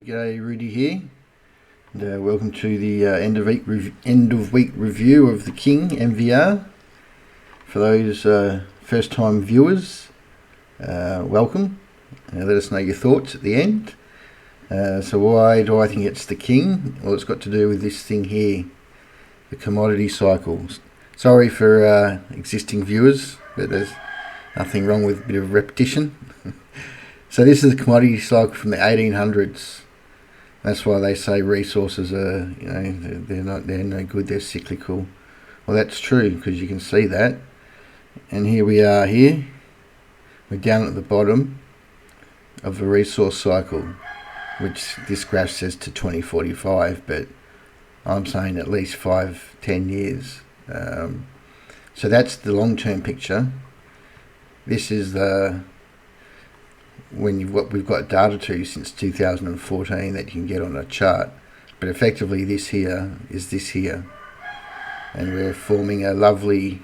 G'day, Rudy here, and welcome to the end of week review of the KING MVR. For those first time viewers, welcome. Let us know your thoughts at the end. So why do I think it's the KING? Well, it's got to do with this thing here, the commodity cycles. Sorry for existing viewers, but there's nothing wrong with a bit of repetition. So this is a commodity cycle from the 1800s. That's why they say resources are, they're no good, they're cyclical. Well, that's true, because you can see that. And here we are here. We're down at the bottom of the resource cycle, which this graph says to 2045, but I'm saying at least 5-10 years. So that's the long-term picture. This is the we've got data to since 2014 that you can get on a chart, but effectively this here is this here, and we're forming a lovely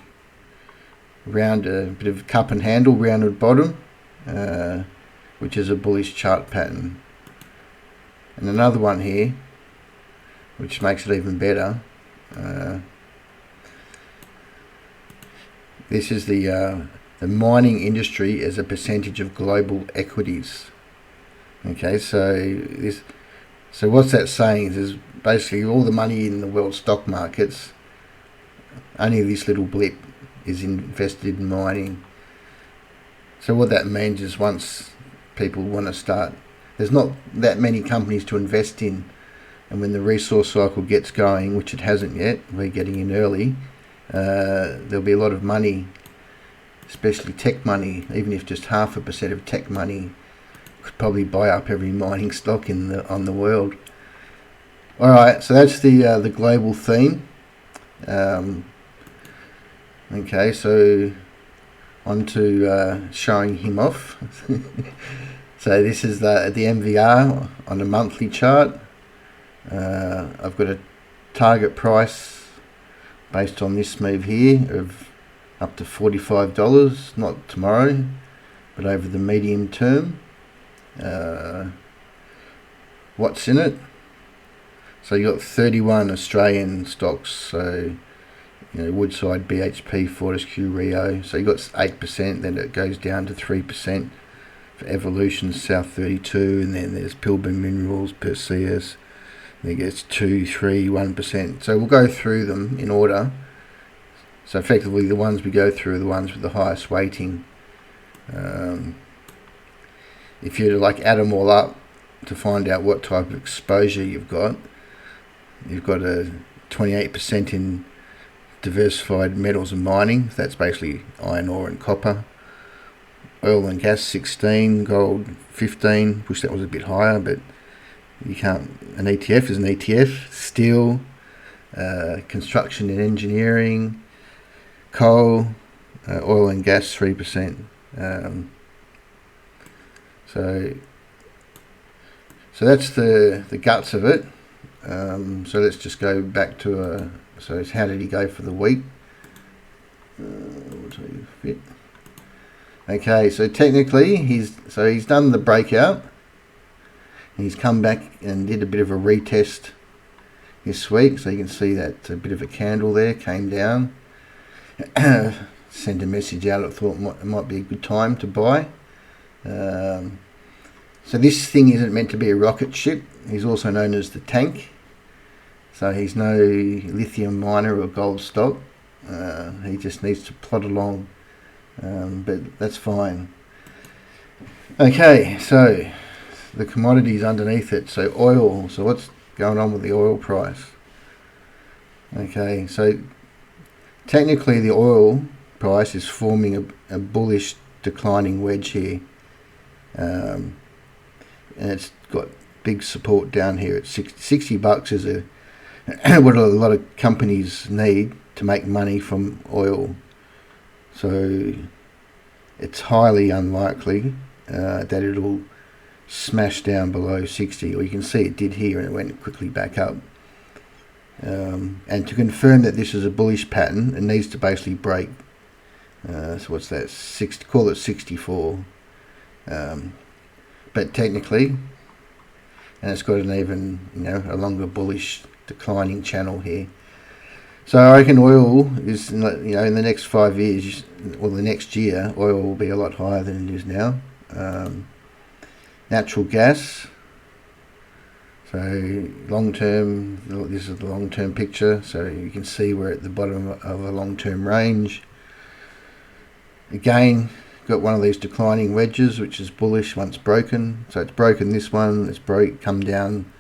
round, a bit of cup and handle, rounded bottom, which is a bullish chart pattern. And another one here which makes it even better. This is the mining industry as a percentage of global equities. Okay, so what's that saying is basically all the money in the world stock markets, only this little blip is invested in mining. So what that means is once people want to start, there's not that many companies to invest in, and when the resource cycle gets going, which it hasn't yet, we're getting in early, there'll be a lot of money, especially tech money. Even if just 0.5% of tech money could probably buy up every mining stock on the world. All right, so that's the global theme. Okay, so on to showing him off. So this is the MVR on a monthly chart. I've got a target price based on this move here of up to $45, not tomorrow, but over the medium term. What's in it? So you got 31 Australian stocks, so Woodside, BHP, Fortescue, Rio. So you got 8%, then it goes down to 3% for Evolution, South 32, and then there's Pilbara Minerals, Perseus. And it gets 2, 3, 1%. So we'll go through them in order. So effectively the ones we go through are the ones with the highest weighting. If you add them all up to find out what type of exposure you've got a 28% in diversified metals and mining. That's basically iron ore and copper. Oil and gas 16, gold 15. Wish that was a bit higher, but you can't. An ETF is an ETF. Steel, construction and engineering, coal, oil and gas 3%. So that's the guts of it. So let's just go back to so it's how did he go for the week? What do you fit? Okay, so technically he's done the breakout. He's come back and did a bit of a retest this week, so you can see that a bit of a candle there came down. Sent a message out. I thought it might be a good time to buy. So this thing isn't meant to be a rocket ship. He's also known as the tank. So he's no lithium miner or gold stock. He just needs to plod along, but that's fine. Okay, so the commodities underneath it. So oil. So what's going on with the oil price? Okay, so technically the oil price is forming a bullish declining wedge here, and it's got big support down here at $60 is what a lot of companies need to make money from oil. So it's highly unlikely that it'll smash down below 60, or you can see it did here and it went quickly back up. And to confirm that this is a bullish pattern, it needs to basically break. So what's that? Call it 64. But technically, and it's got an even, a longer bullish declining channel here. So I reckon oil is, in the next 5 years, or the next year, oil will be a lot higher than it is now. Natural gas. So long term, this is the long term picture. So you can see we're at the bottom of a long term range. Again, got one of these declining wedges, which is bullish once broken. So it's broken this one. It's come down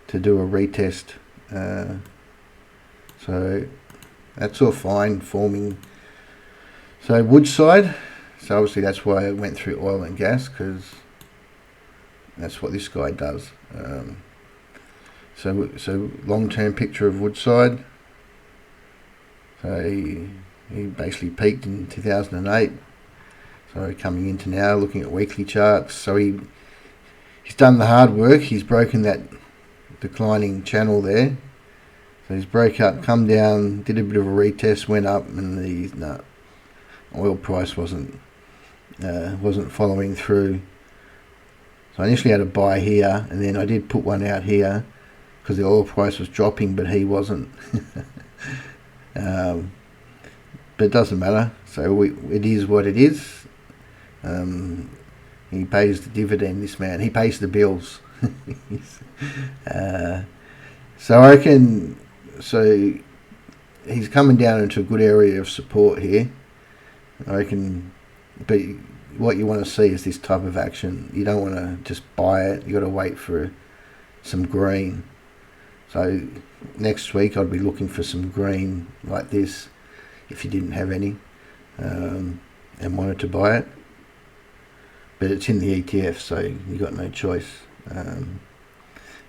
to do a retest. So that's all fine, forming. So Woodside. So obviously that's why I went through oil and gas, because that's what this guy does. So long-term picture of Woodside. So he basically peaked in 2008. So coming into now, looking at weekly charts. So he's done the hard work. He's broken that declining channel there. So he's broke up, come down, did a bit of a retest, went up, and the oil price wasn't following through. So I initially had a buy here, and then I did put one out here because the oil price was dropping, but he wasn't. But it doesn't matter. So it is what it is. He pays the dividend, this man. He pays the bills. So I reckon, so he's coming down into a good area of support here. I reckon, but what you want to see is this type of action. You don't want to just buy it. You got to wait for some green. So next week I'd be looking for some green like this, if you didn't have any, and wanted to buy it. But it's in the ETF, so you got no choice.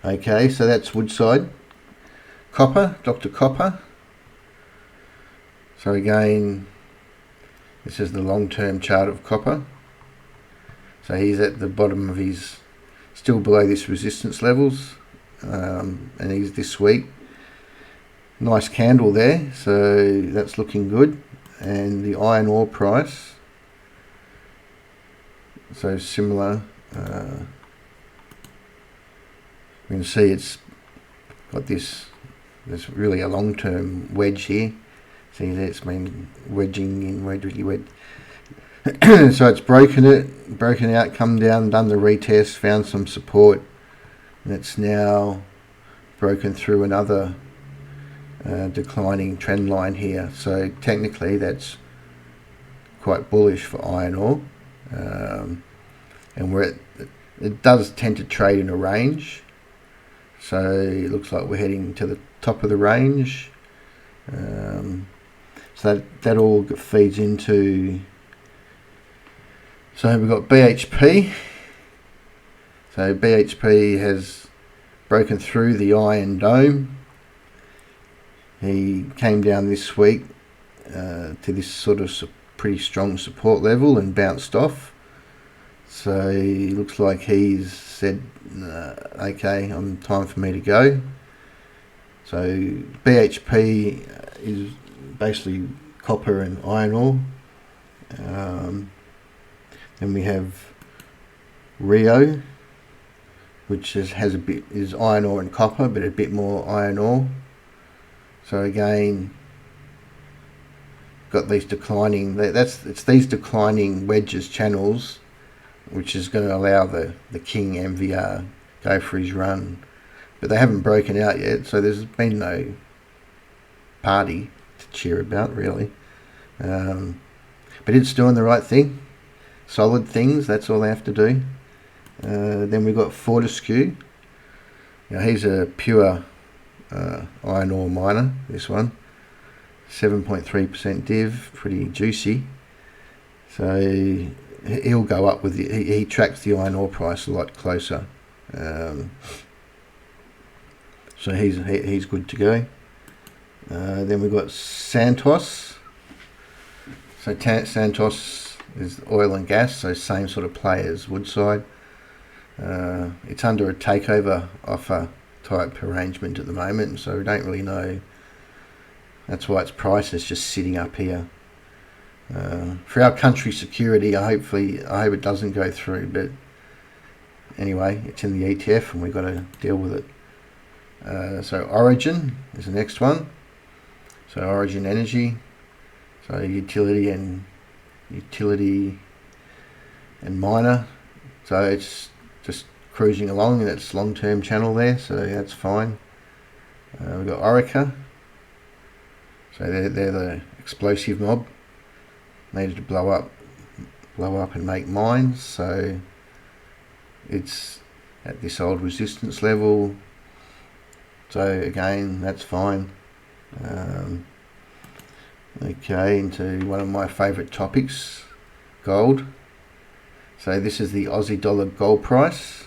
Okay, so that's Woodside. Copper, Dr. Copper. So again, this is the long-term chart of copper. So he's at the bottom of his, still below this resistance levels, and he's this week. Nice candle there, so that's looking good. And the iron ore price, so similar. You can see it's got this. There's really a long-term wedge here. See there, it's been wedging in, wedge. So it's broken out, come down, done the retest, found some support, and it's now broken through another declining trend line here. So technically that's quite bullish for iron ore, and it does tend to trade in a range. So it looks like we're heading to the top of the range. So that all feeds into. So we've got BHP. So BHP has broken through the iron dome. He came down this week to this sort of pretty strong support level and bounced off. So it looks like he's said, okay, time for me to go. So BHP is basically copper and iron ore. Then we have Rio, which is iron ore and copper, but a bit more iron ore. So again, got these declining. It's these declining wedges channels, which is going to allow the King MVR go for his run. But they haven't broken out yet, so there's been no party to cheer about, really. But it's doing the right thing. Solid things, that's all they have to do. Then we've got Fortescue. He's a pure iron ore miner, this one. 7.3% div, pretty juicy. So he'll go up with he tracks the iron ore price a lot closer. So he's good to go. Then we've got Santos. So Santos is oil and gas, so same sort of play as Woodside. It's under a takeover offer type arrangement at the moment, so we don't really know. That's why its price is just sitting up here. For our country security, I hope it doesn't go through, but anyway, it's in the ETF and we've got to deal with it. So Origin is the next one. So Origin Energy, so utility and miner. So it's just cruising along in its long-term channel there, so that's fine. We've got Orica. So they're the explosive mob. Needed to blow up and make mines. So it's at this old resistance level. So again, that's fine. Okay, into one of my favourite topics, gold. So this is the Aussie dollar gold price.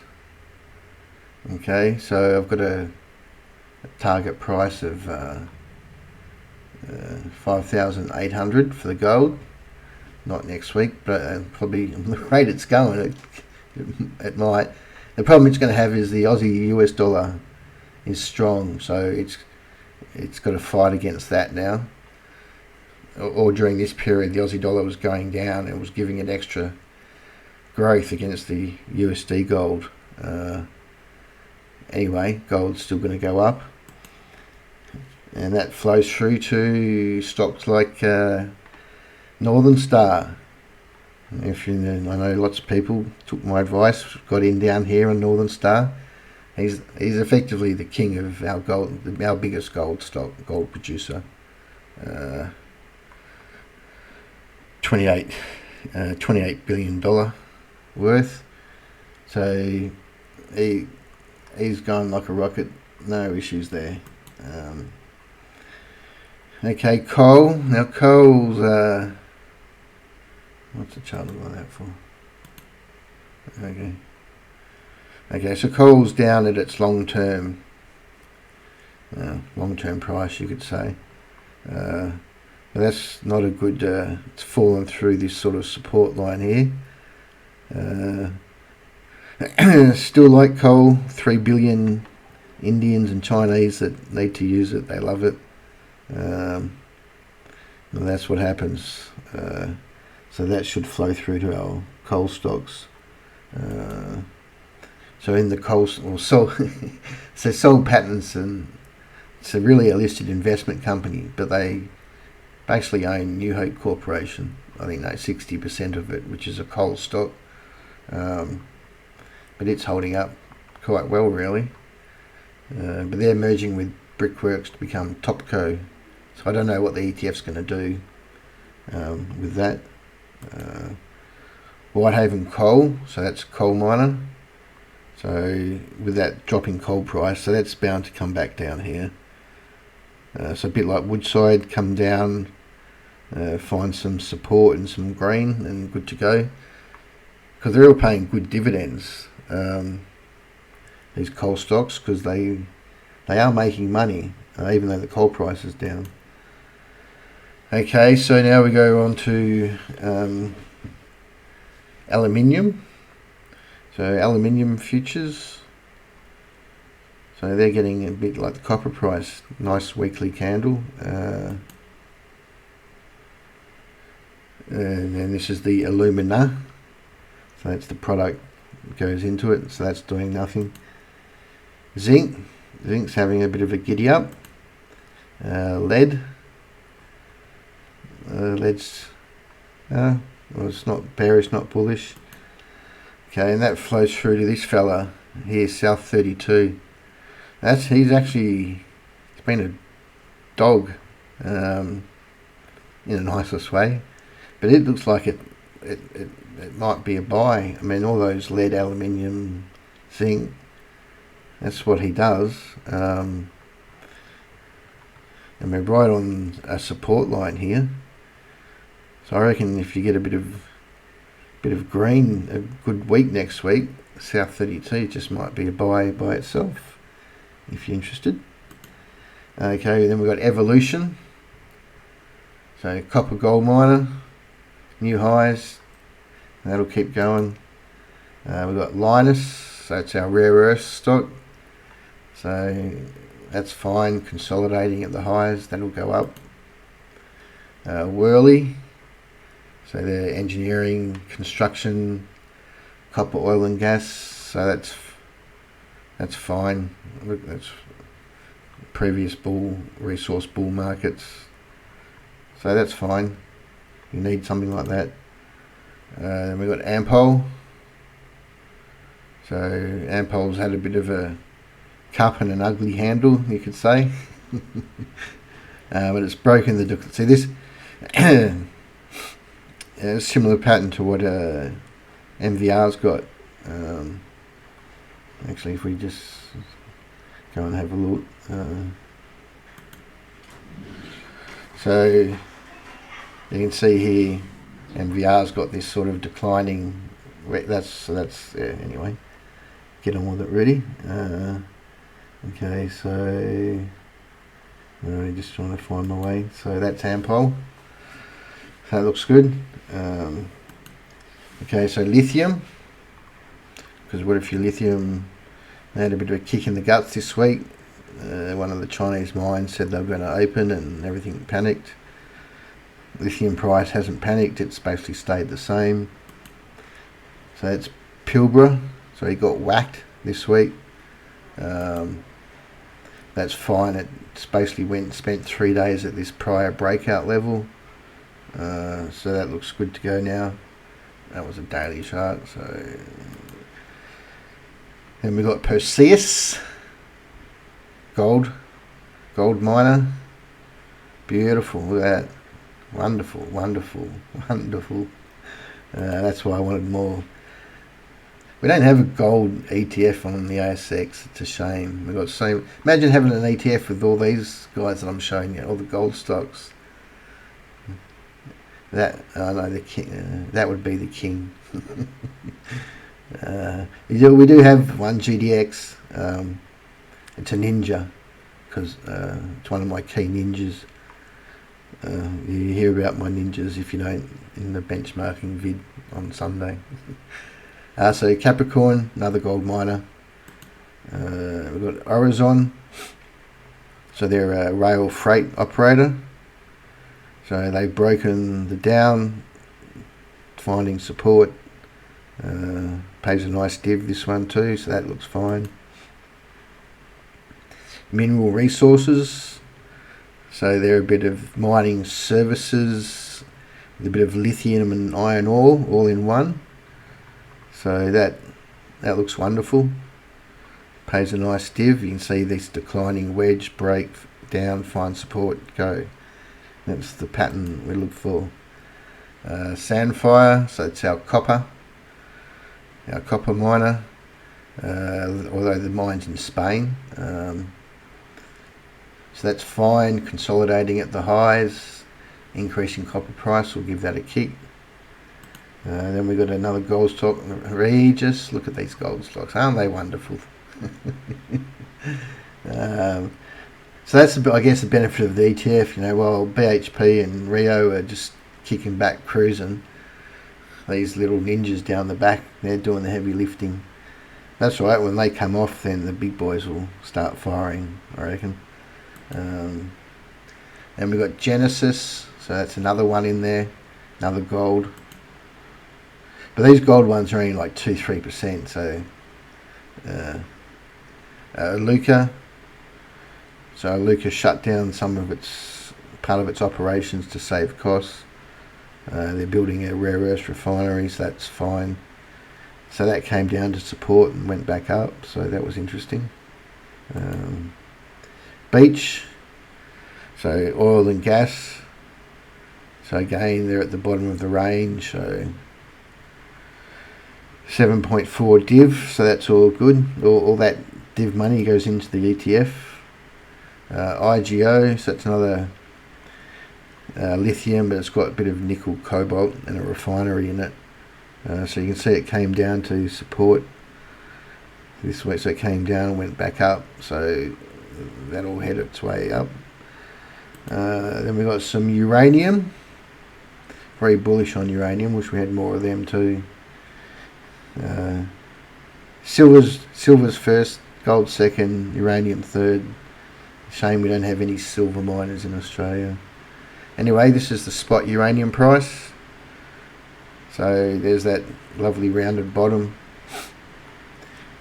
Okay, so I've got a target price of 5,800 for the gold. Not next week, but probably the rate it's going, it might. The problem it's going to have is the Aussie US dollar is strong, so it's got to fight against that now. Or during this period, the Aussie dollar was going down and was giving it extra growth against the USD gold. Anyway, gold's still going to go up, and that flows through to stocks like Northern Star. If you know, I know lots of people took my advice, got in down here on Northern Star. He's effectively the king of our gold, our biggest gold producer. 28 billion dollar worth. So he's going like a rocket, no issues there. Okay, coal. Now coal's what's the chart look like that for? Okay, so coal's down at its long-term price, you could say. But that's not a good. It's fallen through this sort of support line here. Still like coal. 3 billion Indians and Chinese that need to use it. They love it. And that's what happens. So that should flow through to our coal stocks. So in the coal, so Soul Pattinson, and it's really a listed investment company, but they basically own New Hope Corporation. I think they 60% of it, which is a coal stock. But it's holding up quite well, really. But they're merging with Brickworks to become Topco. So I don't know what the ETF's going to do with that. Whitehaven Coal, so that's coal miner. So with that dropping coal price, so that's bound to come back down here. So a bit like Woodside, come down, find some support and some green, and good to go. Because they're all paying good dividends, these coal stocks, because they are making money, even though the coal price is down. Okay, so now we go on to aluminium. So aluminium futures, so they're getting a bit like the copper price, nice weekly candle. And then this is the alumina, so that's the product that goes into it, so that's doing nothing. Zinc's having a bit of a giddy up. Lead's well, it's not bearish, not bullish. Okay, and that flows through to this fella here, South 32. He's been a dog, in the nicest way, but it looks like it might be a buy. I mean, all those lead, aluminium, zinc, that's what he does. And we're right on a support line here. So I reckon if you get a bit of green, a good week next week, South 32 just might be a buy by itself, if you're interested. Okay, then we've got Evolution. So copper gold miner, new highs, that'll keep going. We've got Linus, so it's our rare earth stock. So that's fine, consolidating at the highs, that'll go up. Worley, so they're engineering, construction, copper, oil and gas, So that's fine. Look, that's previous resource bull markets. So that's fine. You need something like that. Then we've got Ampol. So Ampol's had a bit of a cup and an ugly handle, you could say. But it's broken the... See, this a similar pattern to what MVR's got. Actually, if we just go and have a look. So you can see here, MVR's got this sort of declining. That's yeah, anyway. Get on with it, Rudy. Okay, so really just trying to find my way. So that's Ampol. So that looks good. Okay, so Lithium. Because what if your Lithium had a bit of a kick in the guts this week? One of the Chinese mines said they were going to open and everything panicked. Lithium price hasn't panicked, it's basically stayed the same. So it's Pilbara, so he got whacked this week. That's fine. It's basically spent 3 days at this prior breakout level. So that looks good to go now. That was a daily chart. So then we got Perseus, gold miner. Beautiful. Look at that. Wonderful, wonderful, wonderful. That's why I wanted more. We don't have a gold ETF on the ASX. It's a shame. We've got imagine having an ETF with all these guys that I'm showing you, all the gold stocks. That the king. That would be the king. We do have one GDX. It's a ninja because it's one of my key ninjas. You hear about my ninjas if you don't in the benchmarking vid on Sunday. So Capricorn, another gold miner. We've got Horizon. So they're a rail freight operator. So they've broken the down, finding support. Pays a nice div, this one too, so that looks fine. Mineral Resources. So they're a bit of mining services with a bit of lithium and iron ore all in one. So that looks wonderful. Pays a nice div. You can see this declining wedge, break down, find support, go. That's the pattern we look for. Sandfire, so it's our copper miner. Although the mine's in Spain. So that's fine, consolidating at the highs, increasing copper price will give that a kick. Then we've got another gold stock, Regis. Look at these gold stocks, aren't they wonderful? So that's, I guess, the benefit of the ETF. While BHP and Rio are just kicking back, cruising, these little ninjas down the back, they're doing the heavy lifting. That's right, when they come off, then the big boys will start firing, I reckon. And we've got Genesis, so that's another one in there, another gold. But these gold ones are only like 2-3%. So Luca. So Luca shut down part of its operations to save costs. They're building a rare earth refinery, so that's fine. So that came down to support and went back up, so that was interesting. Beach, so oil and gas. So again, they're at the bottom of the range, so 7.4 div, so that's all good. All that div money goes into the ETF. IGO, so that's another lithium, but it's got a bit of nickel, cobalt and a refinery in it. So you can see it came down to support this week, so it came down and went back up, so that'll head its way up. Then we've got some uranium, very bullish on uranium, wish we had more of them too. Silver's first, gold second, uranium third. Shame we don't have any silver miners in Australia. Anyway, this is the spot uranium price. So there's that lovely rounded bottom.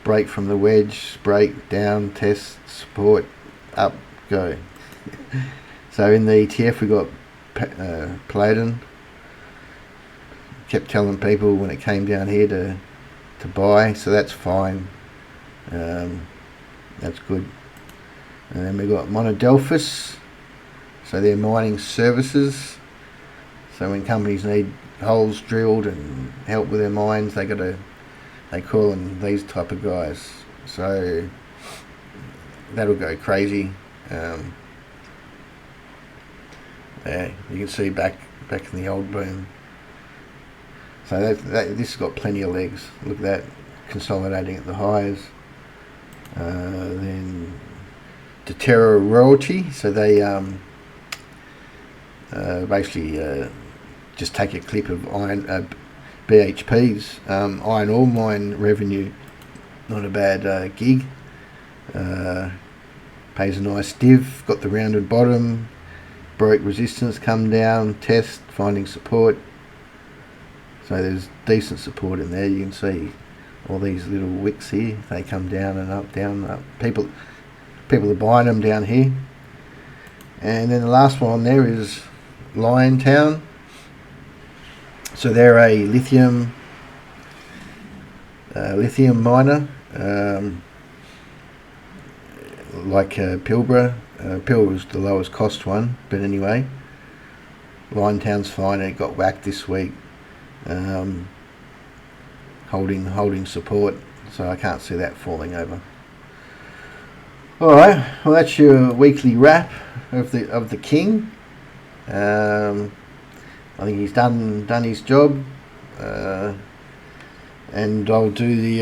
break from the wedge, break, down, test, support, up, go. So in the ETF we got palladium. Kept telling people when it came down here to buy, so that's fine. That's good. And then we got monodelphis, so they're mining services. So when companies need holes drilled and help with their mines, they call them these type of guys. So that'll go crazy. Yeah, you can see back in the old boom. So this has got plenty of legs. Look at that, consolidating at the highs. Then Deterra royalty. So they basically just take a clip of BHP's iron ore mine revenue. Not a bad gig. Pays a nice div. Got the rounded bottom. Broke resistance, come down, test, finding support. So there's decent support in there. You can see all these little wicks here. They come down and up, down, up. People are buying them down here. And then the last one there is Liontown. So they're a lithium miner, like Pilbara. Pilbara was the lowest cost one, but anyway, Liontown's fine. It got whacked this week, holding support, so I can't see that falling over. All right, well that's your weekly wrap of the King. I think he's done his job, and I'll do the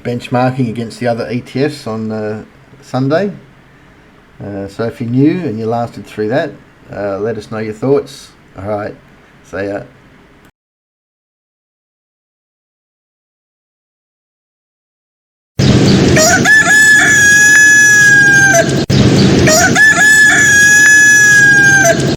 benchmarking against the other ETFs on Sunday. So if you're new and you lasted through that, let us know your thoughts. All right, see ya.